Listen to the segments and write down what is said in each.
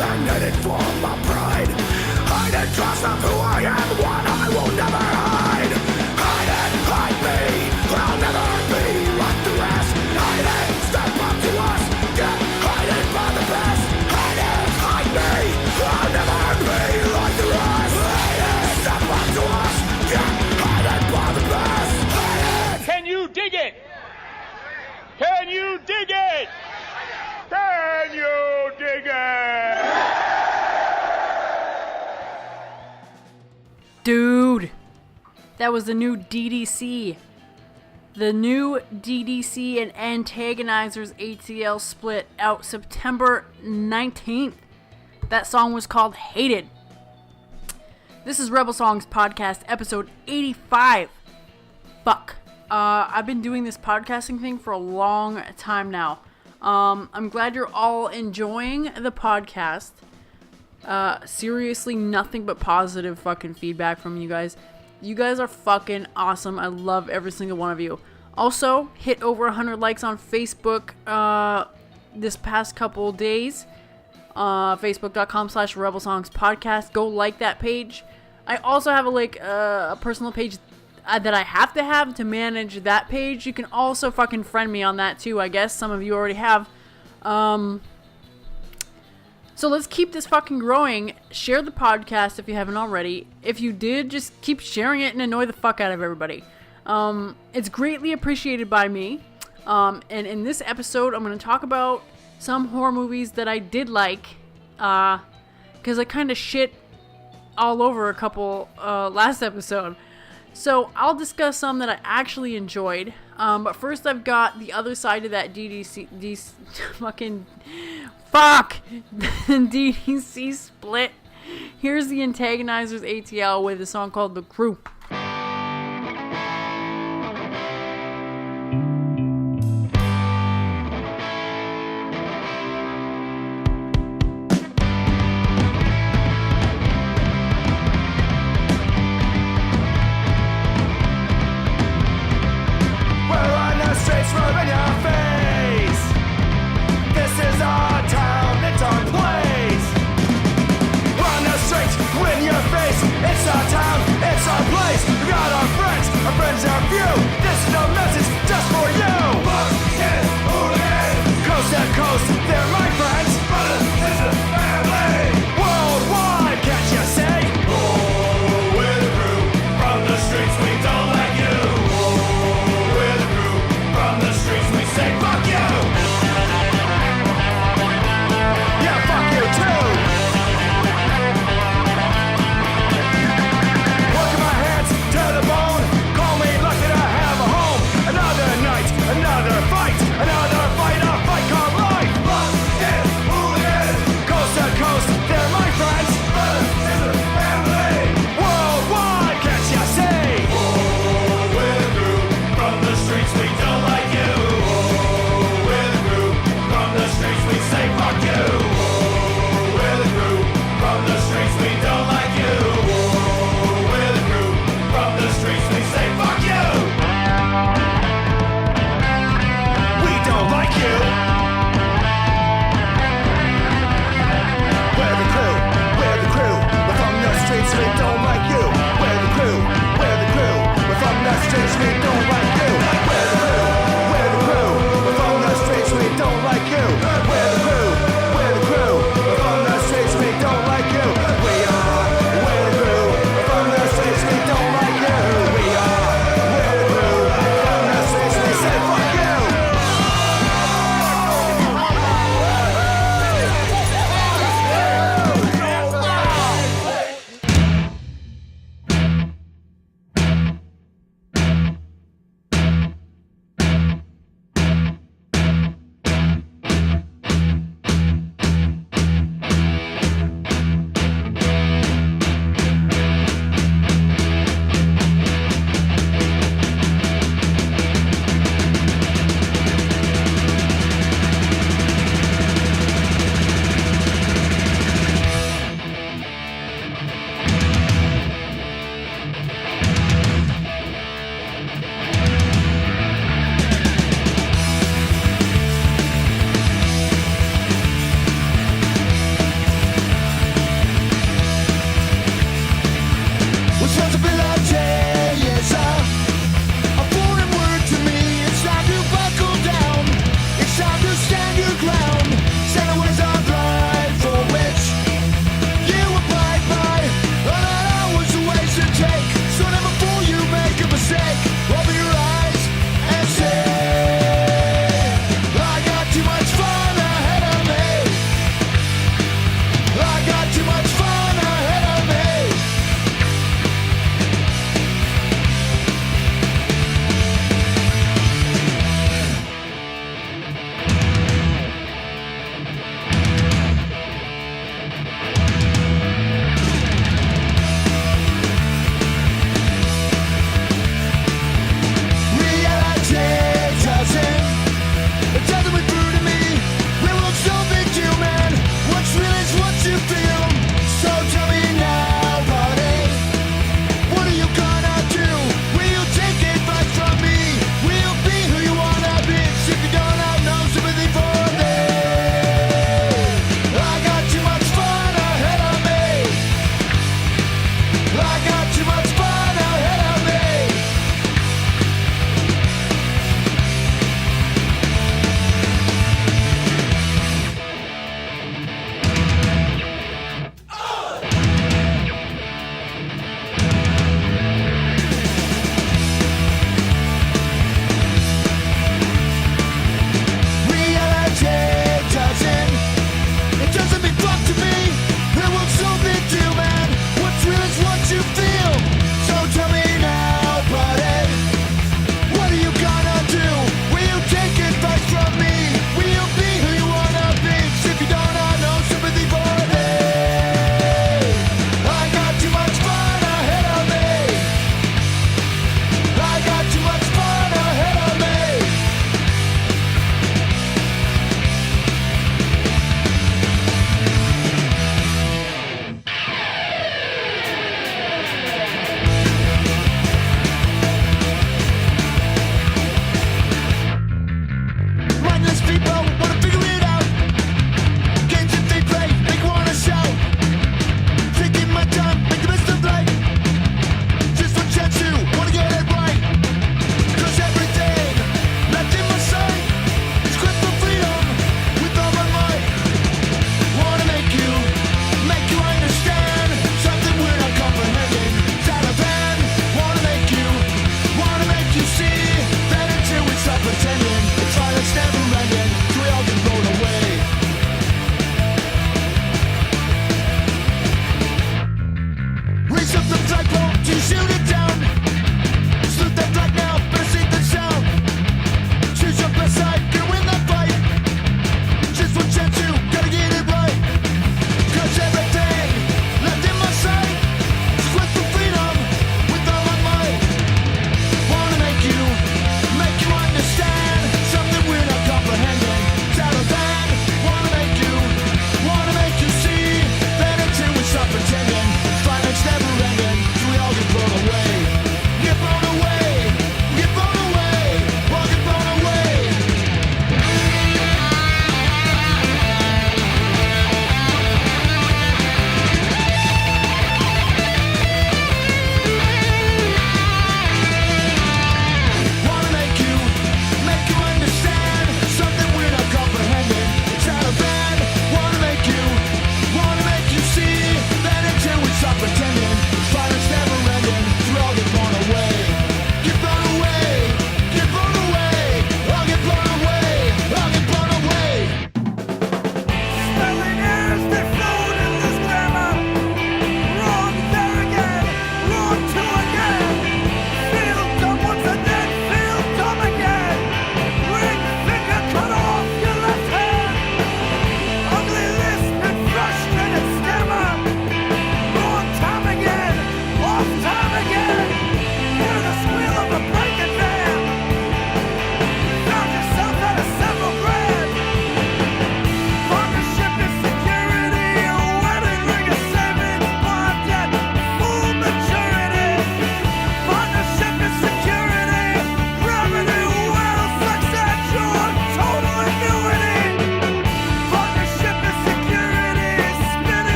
magnetic for my pride. Hide and trust of who I am, one I will never hide. Hide and hide me, I'll never be like the rest. Hide and step up to us, get hiding by the best. Hide and hide me, I'll never be like the rest. Hide and step up to us, get hiding by the best. Hide and... Can you dig it? Can you dig it? Can you dig it? Dude, that was the new DDC. The new DDC and Antagonizers ATL split out September 19th. That song was called Hated. This is Rebel Songs Podcast, episode 85. Fuck. I've been doing this podcasting thing for a long time now. I'm glad you're all enjoying the podcast. Seriously, nothing but positive fucking feedback from you guys. You guys are fucking awesome. I love every single one of you. Also, hit over 100 likes on Facebook this past couple days. Facebook.com/RebelSongsPodcast. Go like that page. I also have a personal page that I have to manage that page. You can also fucking friend me on that too, I guess. Some of you already have. So let's keep this fucking growing. Share the podcast if you haven't already. If you did, just keep sharing it and annoy the fuck out of everybody. It's greatly appreciated by me. And in this episode, I'm going to talk about some horror movies that I did like. Because I kind of shit all over a couple last episode. So I'll discuss some that I actually enjoyed. But first I've got the other side of that DDC split. Here's the Antagonizers ATL with a song called The Crew.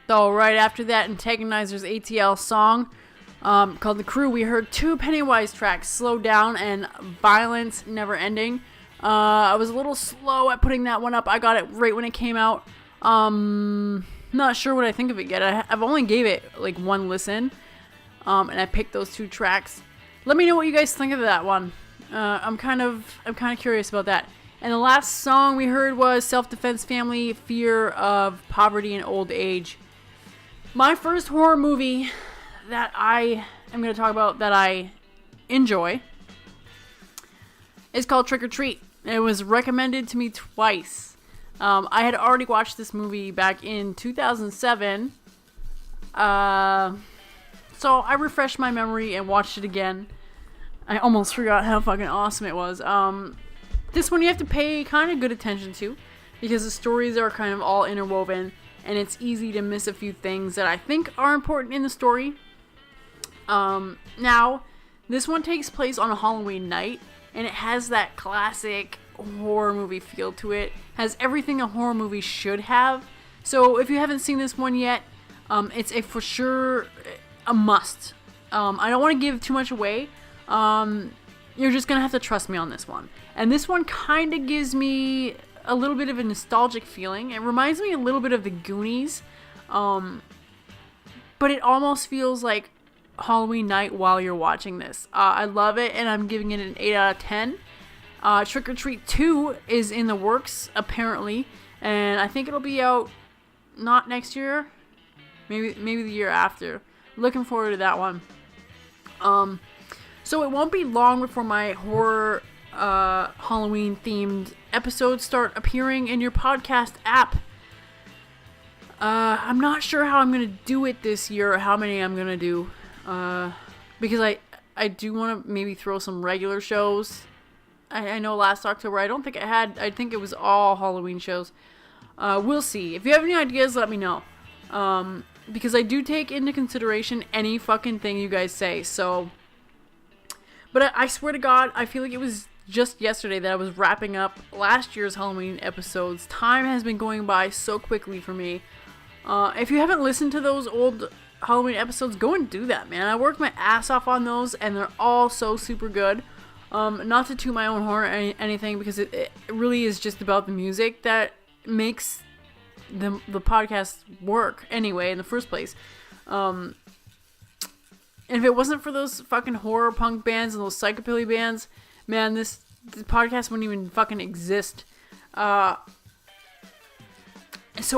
though, right after that, Antagonizer's ATL song called The Crew, we heard 2 Pennywise tracks, Slow Down and Violence Never Ending. I was a little slow at putting that one up. I got it right when it came out. Not sure what I think of it yet. I've only gave it like 1 listen, and I picked those 2 tracks. Let me know what you guys think of that one. I'm kind of curious about that. And the last song we heard was Self-Defense Family, Fear of Poverty and Old Age. My first horror movie that I am going to talk about that I enjoy is called Trick or Treat. It was recommended to me twice. I had already watched this movie back in 2007. So I refreshed my memory and watched it again. I almost forgot how fucking awesome it was. This one you have to pay kind of good attention to because the stories are kind of all interwoven and it's easy to miss a few things that I think are important in the story. Now, this one takes place on a Halloween night and it has that classic horror movie feel to it. Has everything a horror movie should have. So if you haven't seen this one yet, it's for sure a must. I don't want to give too much away. You're just gonna have to trust me on this one. And this one kind of gives me a little bit of a nostalgic feeling. It reminds me a little bit of the Goonies. But it almost feels like Halloween night while you're watching this. I love it and I'm giving it an 8 out of 10. Trick or Treat 2 is in the works apparently. And I think it'll be out not next year. Maybe the year after. Looking forward to that one. So it won't be long before my horror Halloween themed episodes start appearing in your podcast app. I'm not sure how I'm going to do it this year or how many I'm going to do. Because I do want to maybe throw some regular shows. I know last October I think it was all Halloween shows. We'll see. If you have any ideas, let me know. Because I do take into consideration any fucking thing you guys say, so... But I swear to God, I feel like it was just yesterday that I was wrapping up last year's Halloween episodes. Time has been going by so quickly for me. If you haven't listened to those old Halloween episodes, go and do that, man. I worked my ass off on those, and they're all so super good. Not to toot my own horn or anything, because it really is just about the music that makes the podcast work anyway in the first place. And if it wasn't for those fucking horror punk bands and those psychobilly bands, man, this podcast wouldn't even fucking exist. So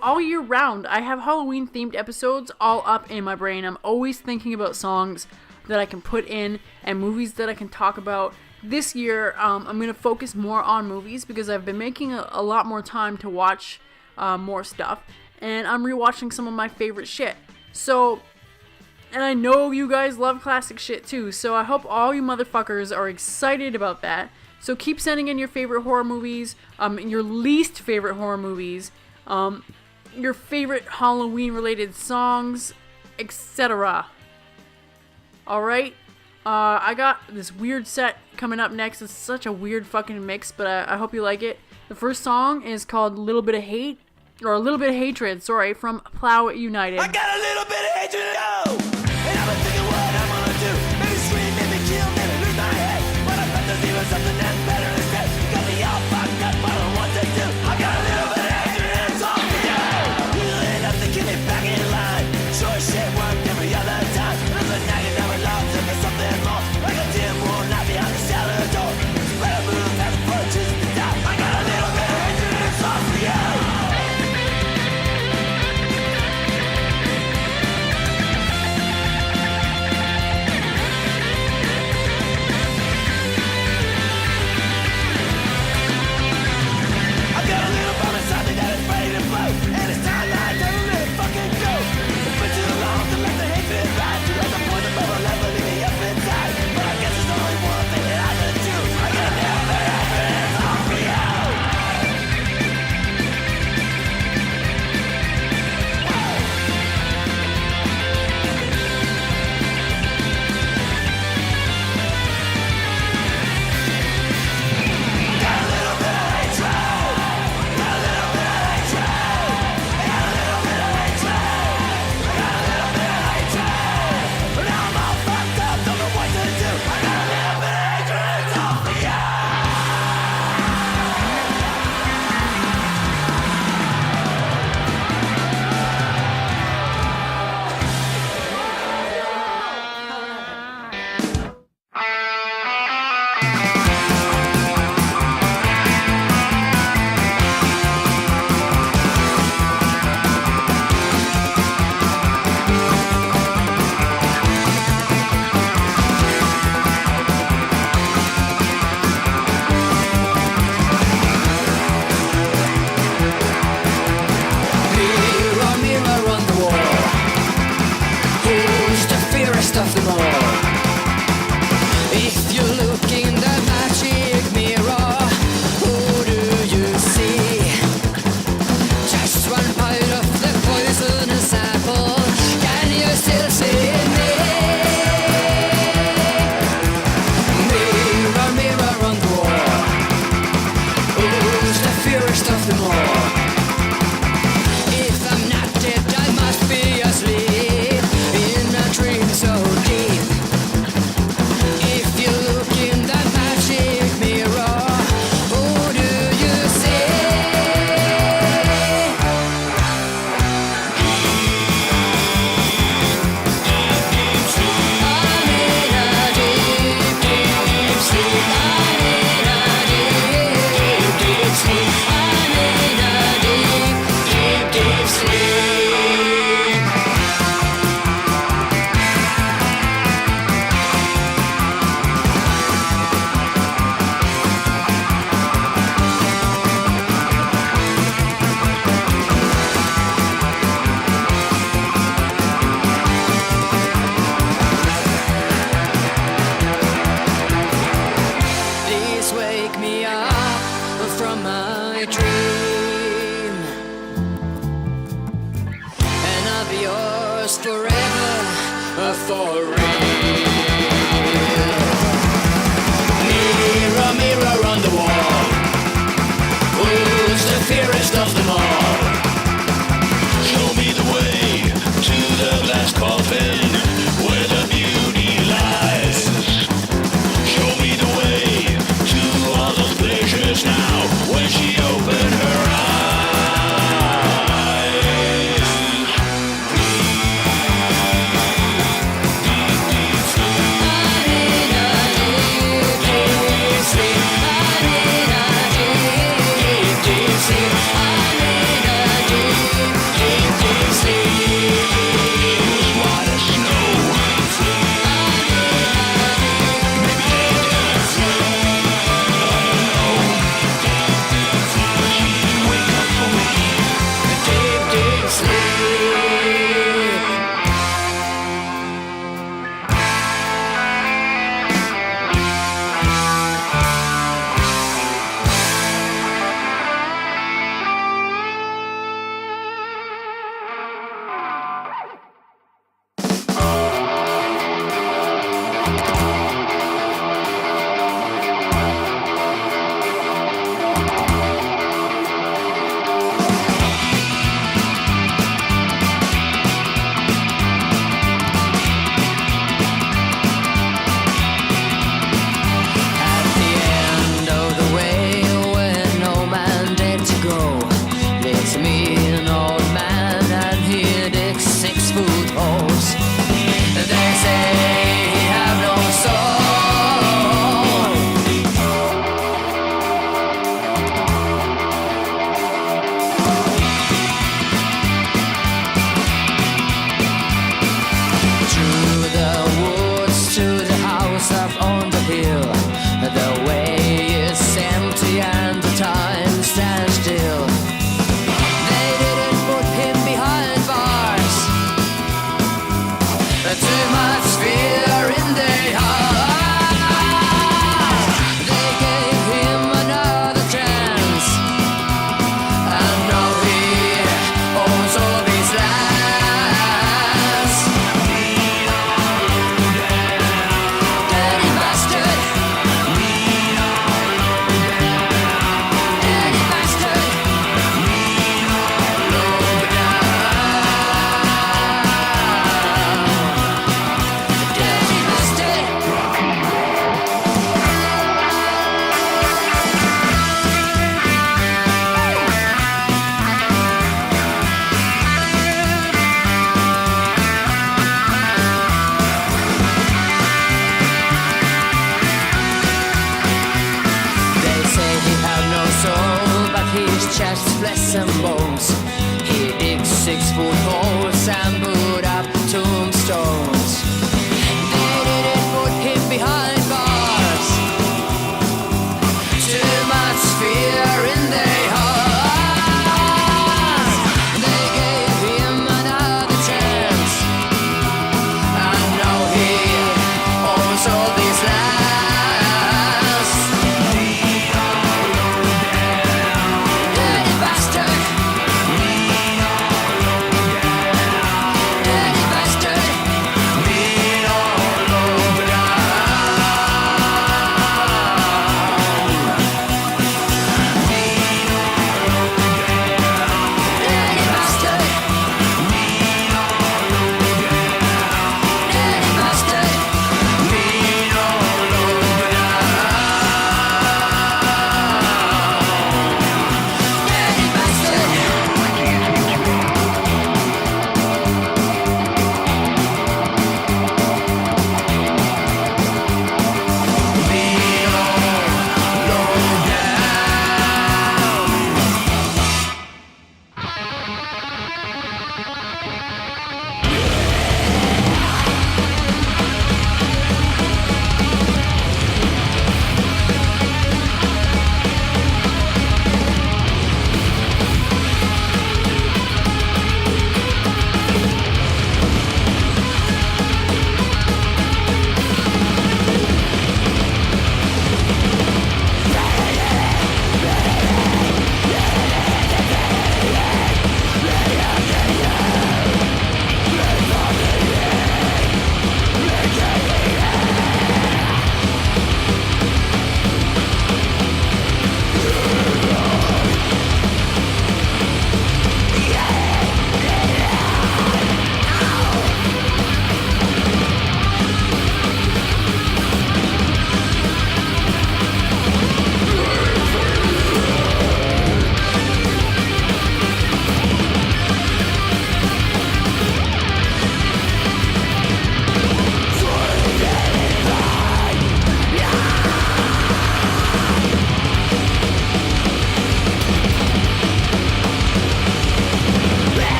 all year round, I have Halloween themed episodes all up in my brain. I'm always thinking about songs that I can put in and movies that I can talk about. This year, I'm going to focus more on movies because I've been making a lot more time to watch more stuff. And I'm rewatching some of my favorite shit. So... And I know you guys love classic shit too, so I hope all you motherfuckers are excited about that. So keep sending in your favorite horror movies, your least favorite horror movies, your favorite Halloween related songs, etc. Alright? I got this weird set coming up next. It's such a weird fucking mix, but I hope you like it. The first song is called Little Bit of Hate, or A Little Bit of Hatred, sorry, from Plow United. I got a little bit of hatred, oh! And I've been thinking what I'm gonna do. Maybe scream, maybe kill, maybe lose my head. But I bet there's even something that's better instead. Got me all fucked up, I don't know what to do. I got a little bit of hatred and it's all for you. You enough to keep me back in line. Sure shit worked every other time. There's a nagging down my love, there's something more. Like a dim moon, not behind the cellar door. Spread a move, have a fortune to die. I got a little bit of hatred and it's all for you. just now when she opened her eyes.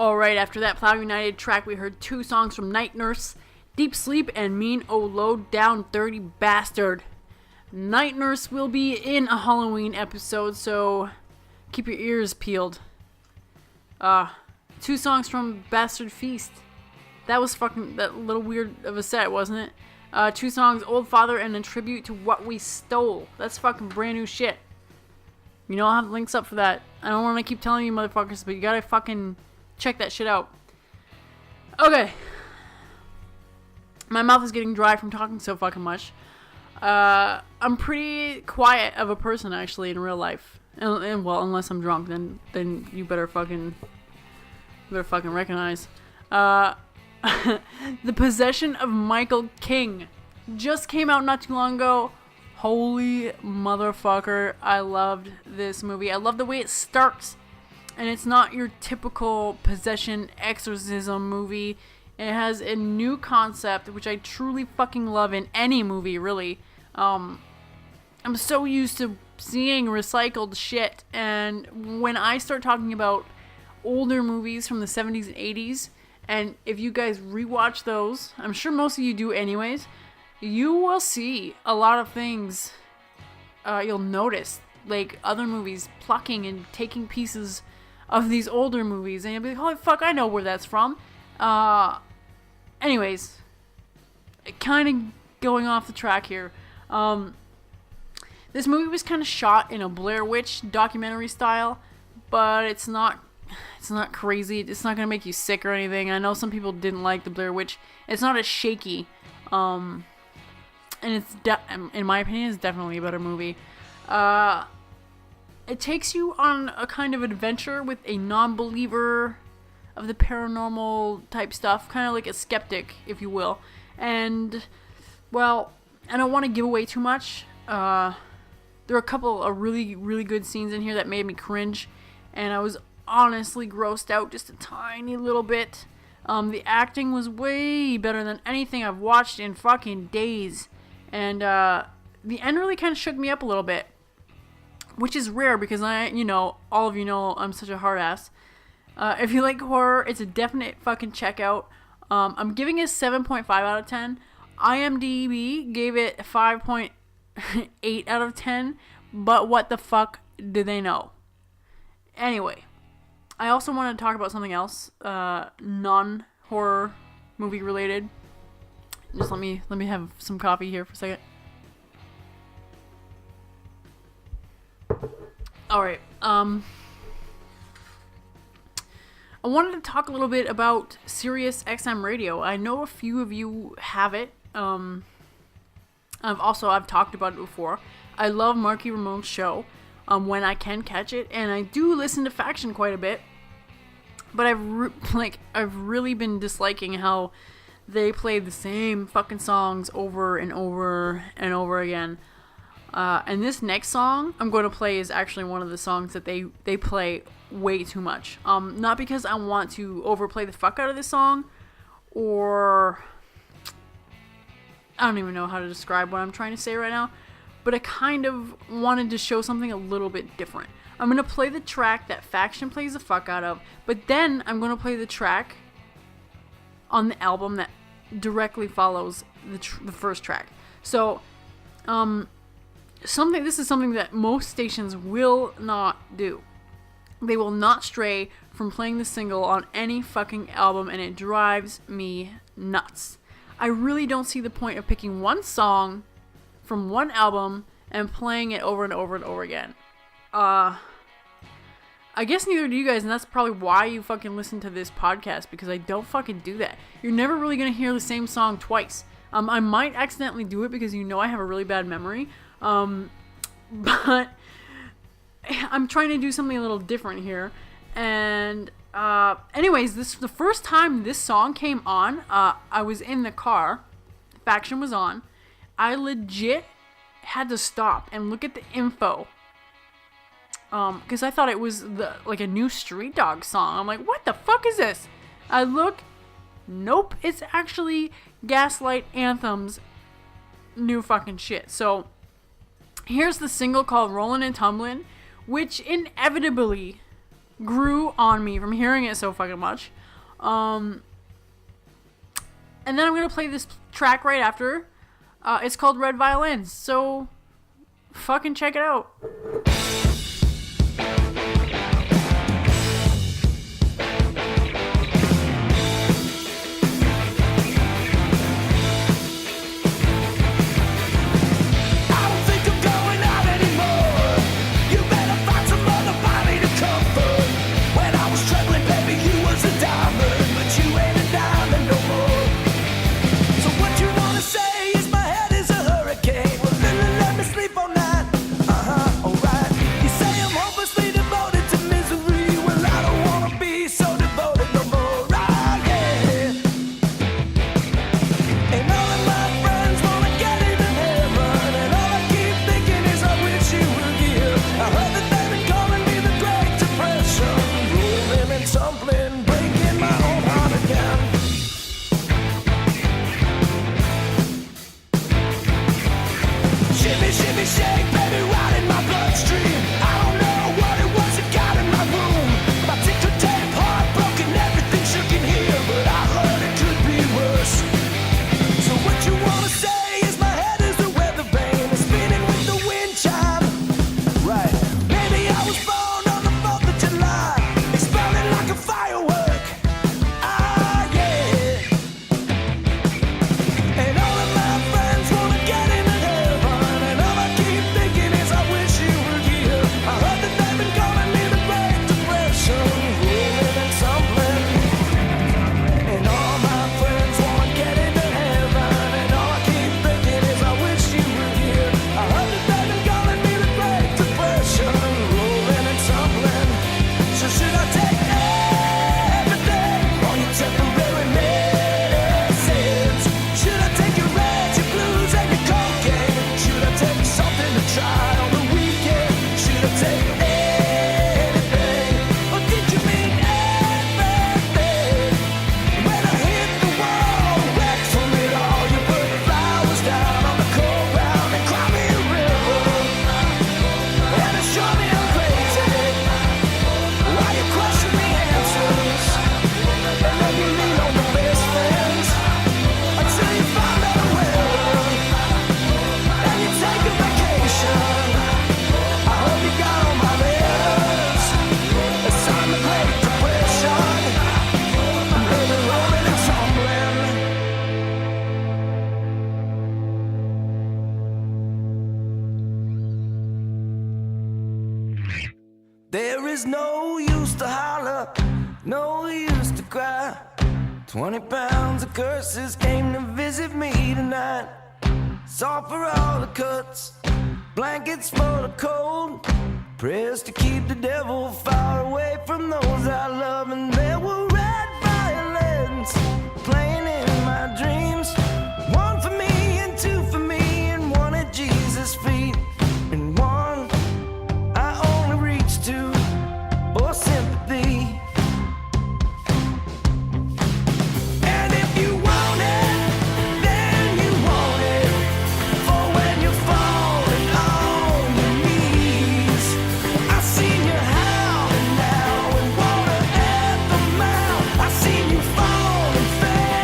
Alright, after that Plow United track, we heard 2 songs from Night Nurse, Deep Sleep, and Mean Oh Low Down Dirty Bastard. Night Nurse will be in a Halloween episode, so keep your ears peeled. 2 songs from Bastard Feast. That was fucking, that little weird of a set, wasn't it? 2 songs, Old Father and a tribute to What We Stole. That's fucking brand new shit. You know, I'll have links up for that. I don't want to keep telling you motherfuckers, but you gotta fucking check that shit out. Okay. My mouth is getting dry from talking so fucking much. I'm pretty quiet of a person, actually, in real life. And well, unless I'm drunk, then you better fucking recognize. The Possession of Michael King just came out not too long ago. Holy motherfucker, I loved this movie. I love the way it starts. And it's not your typical possession exorcism movie. It has a new concept, which I truly fucking love in any movie, really. I'm so used to seeing recycled shit, and when I start talking about older movies from the 70s and 80s, and if you guys rewatch those, I'm sure most of you do anyways, you will see a lot of things you'll notice, like other movies plucking and taking pieces of these older movies, and you'll be like, holy fuck, I know where that's from. Anyways, kind of going off the track here. This movie was kind of shot in a Blair Witch documentary style, but it's not crazy. It's not gonna make you sick or anything. I know some people didn't like the Blair Witch. It's not as shaky. And it's in my opinion, it's definitely a better movie. It takes you on a kind of adventure with a non-believer of the paranormal type stuff, kind of like a skeptic, if you will. And, well, I don't want to give away too much. There are a couple of really, really good scenes in here that made me cringe, and I was honestly grossed out just a tiny little bit. The acting was way better than anything I've watched in fucking days. And, the end really kind of shook me up a little bit. Which is rare because all of you know I'm such a hard ass. If you like horror, it's a definite fucking checkout. I'm giving it 7.5 out of 10. IMDb gave it 5.8 out of 10. But what the fuck do they know? Anyway, I also want to talk about something else, non-horror movie related. Just let me have some coffee here for a second. Alright, I wanted to talk a little bit about Sirius XM Radio. I know a few of you have it. I've talked about it before. I love Marky Ramone's show when I can catch it, and I do listen to Faction quite a bit. But I've really been disliking how they play the same fucking songs over and over and over again. And this next song I'm going to play is actually one of the songs that they play way too much. Not because I want to overplay the fuck out of this song, or I don't even know how to describe what I'm trying to say right now, but I kind of wanted to show something a little bit different. I'm going to play the track that Faction plays the fuck out of, but then I'm going to play the track on the album that directly follows the first track. So, this is something that most stations will not do. They will not stray from playing the single on any fucking album, and it drives me nuts. I really don't see the point of picking one song from one album and playing it over and over and over again. I guess neither do you guys, and that's probably why you fucking listen to this podcast, because I don't fucking do that. You're never really gonna hear the same song twice. I might accidentally do it because I have a really bad memory. But I'm trying to do something a little different here. And, anyways, the first time this song came on, I was in the car. Faction was on. I legit had to stop and look at the info. Because I thought it was like a new Street Dog song. I'm like, what the fuck is this? I look. Nope. It's actually Gaslight Anthem's new fucking shit. So, here's the single called Rollin' and Tumblin', which inevitably grew on me from hearing it so fucking much. And then I'm gonna play this track right after. It's called Red Violins, so fucking check it out. There is no use to holler, no use to cry. 20 pounds of curses came to visit me tonight. Salt for all the cuts, blankets for the cold, prayers to keep the devil far away from those I love. And there were red violins playing in my dreams, one for me and two for me, and one at Jesus' feet, and one I only reach to for sympathy. And if you want it, then you want it, for when you're falling on your knees. I seen you howling now and water at the mouth. I seen you fall and fail.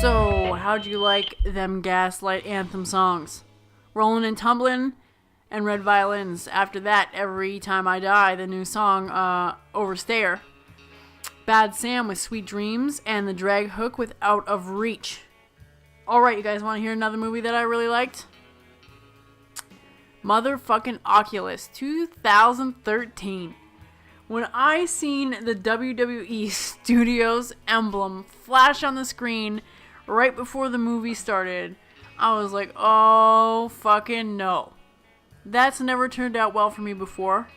So, how'd you like them Gaslight Anthem songs? Rollin' and Tumblin' and Red Violins. After that, Every Time I Die, the new song, Overstayer. Bad Sam with Sweet Dreams, and the drag hook with Out of Reach. Alright, you guys want to hear another movie that I really liked? Motherfucking Oculus, 2013. When I seen the WWE Studios emblem flash on the screen right before the movie started, I was like, oh fucking no. That's never turned out well for me before.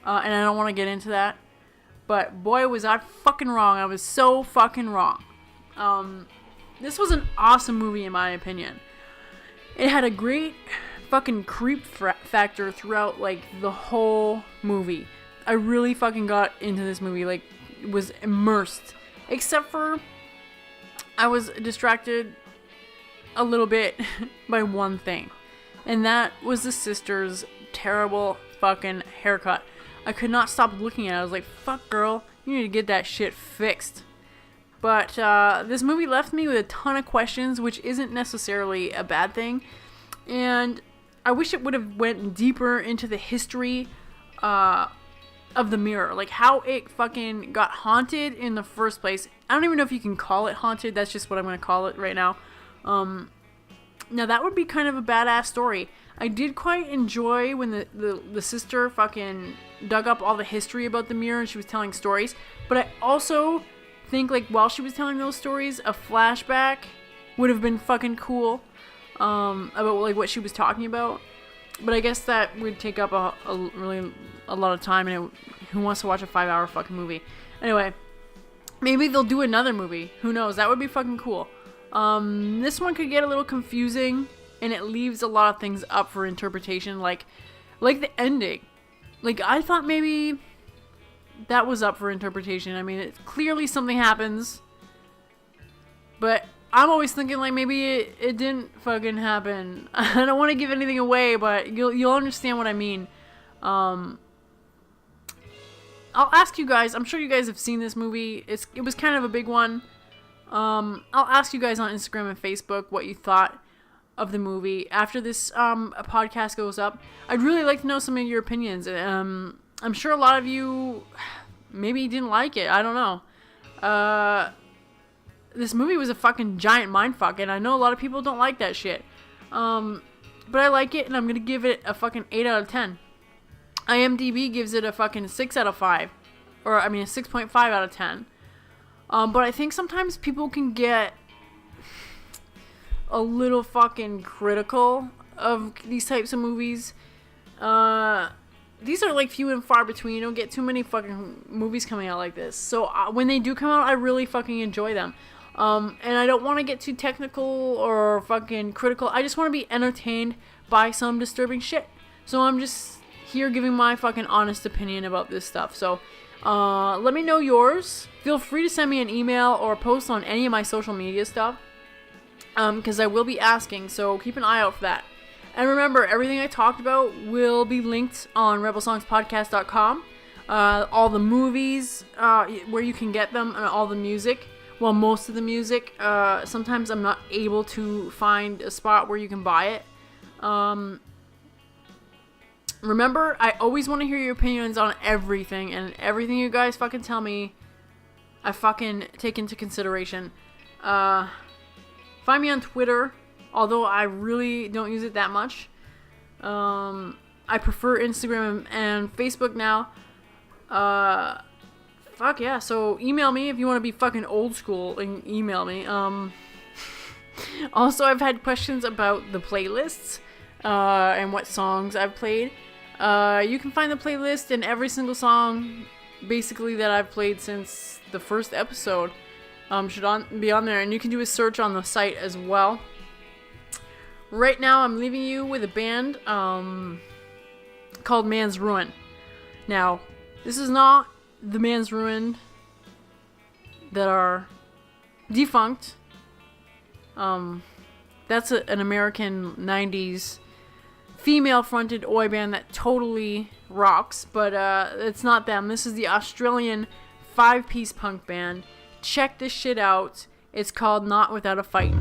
And I don't want to get into that. But boy, was I fucking wrong. I was so fucking wrong. This was an awesome movie in my opinion. It had a great fucking creep factor throughout like the whole movie. I really fucking got into this movie, like, was immersed. Except for, I was distracted a little bit by one thing. And that was the sister's terrible fucking haircut. I could not stop looking at it. I was like, fuck girl, you need to get that shit fixed. But this movie left me with a ton of questions, which isn't necessarily a bad thing. And I wish it would have went deeper into the history of the mirror, like how it fucking got haunted in the first place. I don't even know if you can call it haunted. That's just what I'm going to call it right now. Now that would be kind of a badass story. I did quite enjoy when the sister fucking dug up all the history about the mirror and she was telling stories. But I also think like while she was telling those stories, a flashback would have been fucking cool about like what she was talking about. But I guess that would take up a lot of time, and who wants to watch a 5-hour fucking movie? Anyway, maybe they'll do another movie. Who knows? That would be fucking cool. This one could get a little confusing, and it leaves a lot of things up for interpretation, like the ending. Like, I thought maybe that was up for interpretation. I mean, clearly something happens, but I'm always thinking like maybe it didn't fucking happen. I don't want to give anything away, but you'll understand what I mean. I'll ask you guys. I'm sure you guys have seen this movie. It was kind of a big one. I'll ask you guys on Instagram and Facebook what you thought of the movie after this podcast goes up. I'd really like to know some of your opinions. I'm sure a lot of you maybe didn't like it. I don't know. This movie was a fucking giant mindfuck, and I know a lot of people don't like that shit. But I like it, and I'm gonna give it a fucking 8 out of 10. IMDb gives it a fucking 6 out of 5. Or, I mean, a 6.5 out of 10. But I think sometimes people can get a little fucking critical of these types of movies. These are like few and far between. You don't get too many fucking movies coming out like this. So when they do come out, I really fucking enjoy them. And I don't want to get too technical or fucking critical. I just want to be entertained by some disturbing shit. So I'm just here giving my fucking honest opinion about this stuff. So let me know yours. Feel free to send me an email or post on any of my social media stuff. Because I will be asking, so keep an eye out for that. And remember, everything I talked about will be linked on rebelsongspodcast.com. All the movies, where you can get them, and all the music. Well, most of the music. Sometimes I'm not able to find a spot where you can buy it. Remember, I always want to hear your opinions on everything, and everything you guys fucking tell me, I fucking take into consideration. Find me on Twitter, although I really don't use it that much. I prefer Instagram and Facebook now. Fuck yeah, so email me if you want to be fucking old school and email me. Also, I've had questions about the playlists and what songs I've played. You can find the playlist and every single song basically that I've played since the first episode should be on there, and you can do a search on the site as well. Right now I'm leaving you with a band called Man's Ruin. Now, this is not the Man's Ruin that are defunct. That's an American 90s female-fronted oi band that totally rocks, but it's not them. This is the Australian 5-piece punk band. Check this shit out. It's called Not Without a Fight.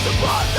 Support